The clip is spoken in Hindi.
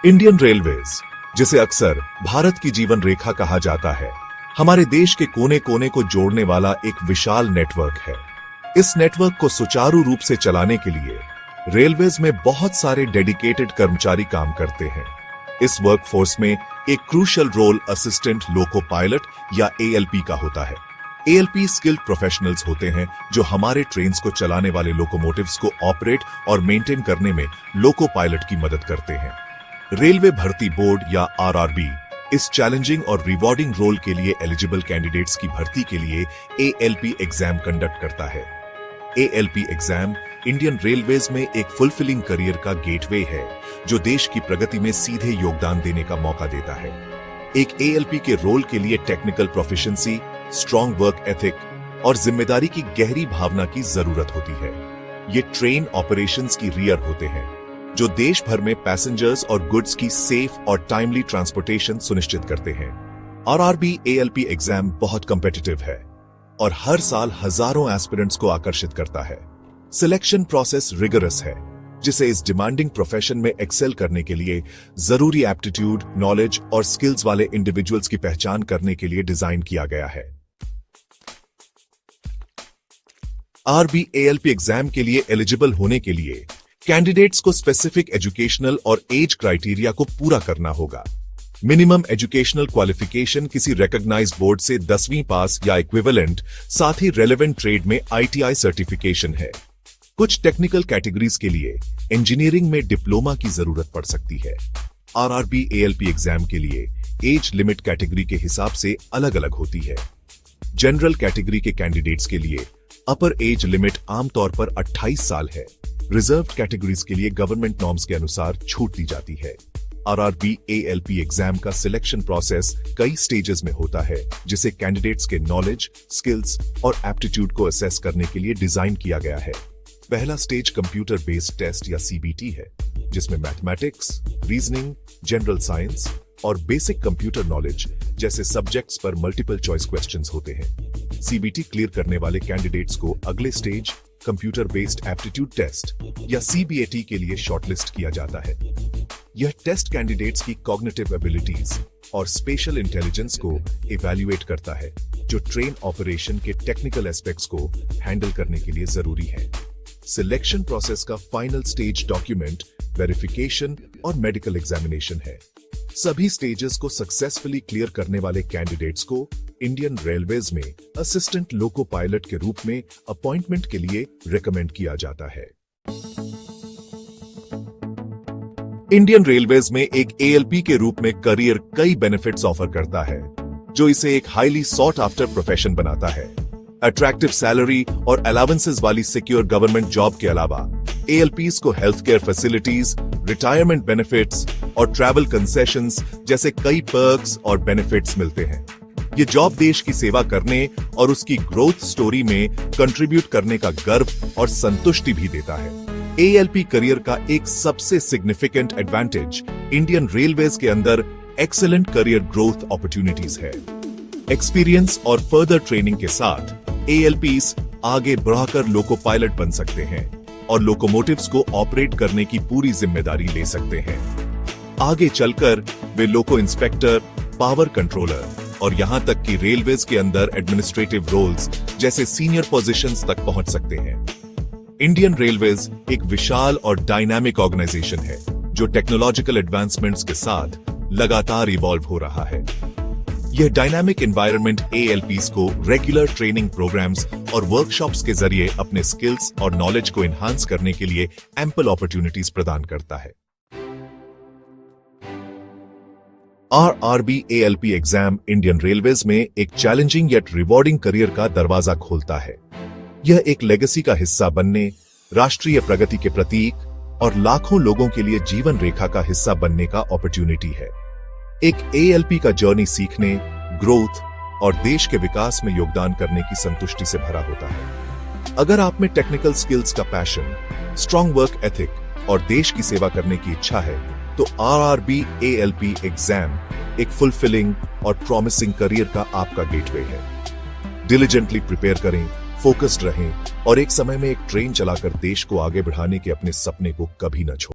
इंडियन रेलवेज, जिसे अक्सर भारत की जीवन रेखा कहा जाता है, हमारे देश के कोने कोने को जोड़ने वाला एक विशाल नेटवर्क है। इस नेटवर्क को सुचारू रूप से चलाने के लिए रेलवेज में बहुत सारे डेडिकेटेड कर्मचारी काम करते हैं। इस वर्कफोर्स में एक crucial role assistant loco pilot या एएलपी का होता है। एएलपी स्किल्ड प्रोफेशनल्स होते हैं जो हमारे ट्रेन्स को चलाने वाले लोकोमोटिव्स को ऑपरेट और मेंटेन करने में लोको पायलट की मदद करते हैं। रेलवे भर्ती बोर्ड या आरआरबी इस चैलेंजिंग और रिवॉर्डिंग रोल के लिए एलिजिबल कैंडिडेट्स की भर्ती के लिए एएलपी एग्जाम कंडक्ट करता है। एएलपी एग्जाम इंडियन रेलवेज में एक फुलफिलिंग करियर का गेटवे है जो देश की प्रगति में सीधे योगदान देने का मौका देता है। एक एएलपी के रोल के लिए technical proficiency, strong work ethic और जिम्मेदारी की गहरी भावना की जरूरत होती है। ये ट्रेन ऑपरेशंस की रियर होते हैं जो देश भर में पैसेंजर्स और गुड्स की सेफ और टाइमली ट्रांसपोर्टेशन सुनिश्चित करते हैं। आरआरबी एएलपी एग्जाम बहुत कॉम्पिटिटिव है और हर साल हजारों एस्पिरेंट्स को आकर्षित करता है। सिलेक्शन प्रोसेस रिगरस है जिसे इस डिमांडिंग प्रोफेशन में एक्सेल करने के लिए जरूरी एप्टीट्यूड, नॉलेज और स्किल्स वाले इंडिविजुअल्स की पहचान करने के लिए डिजाइन किया गया है। आरबी एएलपी एग्जाम के लिए एलिजिबल होने के लिए कैंडिडेट्स को स्पेसिफिक एजुकेशनल और एज क्राइटेरिया को पूरा करना होगा। मिनिमम एजुकेशनल क्वालिफिकेशन किसी रिकॉग्नाइज्ड बोर्ड से 10वीं पास या इक्विवेलेंट, साथ ही रेलेवेंट ट्रेड में आईटीआई सर्टिफिकेशन है। कुछ टेक्निकल कैटेगरीज के लिए इंजीनियरिंग में डिप्लोमा की जरूरत पड़ सकती है। आरआरबी एएलपी एग्जाम के लिए एज लिमिट कैटेगरी के हिसाब से अलग अलग होती है। जनरल कैटेगरी के कैंडिडेट्स के लिए अपर एज लिमिट आमतौर पर 28 साल है। रिजर्व्ड कैटेगरीज के लिए गवर्नमेंट नॉर्म्स के अनुसार छूट दी जाती है। आरआरबी एएलपी एग्जाम का सिलेक्शन प्रोसेस कई स्टेजेस में होता है जिसे कैंडिडेट्स के नॉलेज, स्किल्स और एप्टीट्यूड को असेस करने के लिए डिजाइन किया गया है। पहला स्टेज कंप्यूटर बेस्ड टेस्ट या सीबीटी है जिसमें मैथमेटिक्स, रीजनिंग, जनरल साइंस और बेसिक कंप्यूटर नॉलेज जैसे सब्जेक्ट्स पर मल्टीपल चॉइस क्वेश्चंस होते हैं। सीबीटी क्लियर करने वाले कैंडिडेट्स को अगले stage computer based aptitude test या सीबीएटी के लिए शॉर्टलिस्ट किया जाता है। यह टेस्ट कैंडिडेट्स की कॉग्निटिव एबिलिटीज और स्पेशल इंटेलिजेंस को इवैल्यूएट करता है जो ट्रेन ऑपरेशन के टेक्निकल एस्पेक्ट्स को हैंडल करने के लिए जरूरी है। सिलेक्शन प्रोसेस का फाइनल स्टेज डॉक्यूमेंट वेरिफिकेशन और मेडिकल एग्जामिनेशन है। सभी स्टेजेस को सक्सेसफुली क्लियर करने वाले कैंडिडेट्स को इंडियन रेलवेज में असिस्टेंट लोको पायलट के रूप में अपॉइंटमेंट के लिए रिकमेंड किया जाता है। इंडियन रेलवेज में एक एएलपी के रूप में करियर कई बेनिफिट्स ऑफर करता है जो इसे एक हाईली सॉट आफ्टर प्रोफेशन बनाता है। अट्रैक्टिव सैलरी और अलाउंसेस वाली सिक्योर गवर्नमेंट जॉब के अलावा एएलपीज को health care facilities, retirement benefits और ट्रैवल कंसेशंस जैसे कई पर्क्स और बेनिफिट्स मिलते हैं। ये जॉब देश की सेवा करने और उसकी ग्रोथ स्टोरी में कंट्रीब्यूट करने का गर्व और संतुष्टि भी देता है। एएलपी करियर का एक सबसे सिग्निफिकेंट एडवांटेज इंडियन रेलवेज के अंदर एक्सीलेंट करियर ग्रोथ अपॉर्चुनिटीज है। एक्सपीरियंस और फर्दर ट्रेनिंग के साथ एएलपीज आगे बढ़कर लोको पायलट बन सकते हैं और लोकोमोटिव्स को ऑपरेट करने की पूरी जिम्मेदारी ले सकते हैं। आगे चलकर वे लोको इंस्पेक्टर, पावर कंट्रोलर और यहां तक कि रेलवेज के अंदर एडमिनिस्ट्रेटिव रोल्स जैसे सीनियर पोजीशंस तक पहुंच सकते हैं। इंडियन रेलवेज एक विशाल और डायनामिक ऑर्गेनाइजेशन है जो टेक्नोलॉजिकल एडवांसमेंट्स के साथ लगातार इवॉल्व हो रहा है। यह डायनामिक एनवायरनमेंट एएलपीज को रेगुलर ट्रेनिंग प्रोग्राम्स और वर्कशॉप्स के जरिए अपने स्किल्स और नॉलेज को एनहांस करने के लिए एम्पल अपॉर्चुनिटीज प्रदान करता है। RRB ALP exam Indian railways में एक चैलेंजिंग येट रिवॉर्डिंग करियर का दरवाजा खोलता है। यह एक लेगेसी का हिस्सा बनने, राष्ट्रीय प्रगति के प्रतीक और लाखों लोगों के लिए जीवन रेखा का हिस्सा बनने का अपॉर्चुनिटी है। एक एएलपी का जर्नी सीखने, ग्रोथ और देश के विकास में योगदान करने की संतुष्टि से भरा होता है। अगर आप में टेक्निकल स्किल्स का पैशन, स्ट्रॉन्ग वर्क एथिक और देश की सेवा करने की इच्छा है तो आरआरबी एएलपी एग्जाम एक फुलफिलिंग और प्रॉमिसिंग करियर का आपका गेटवे है। डिलिजेंटली प्रिपेयर करें, फोकस्ड रहें और एक समय में एक ट्रेन चलाकर देश को आगे बढ़ाने के अपने सपने को कभी न छोड़ें।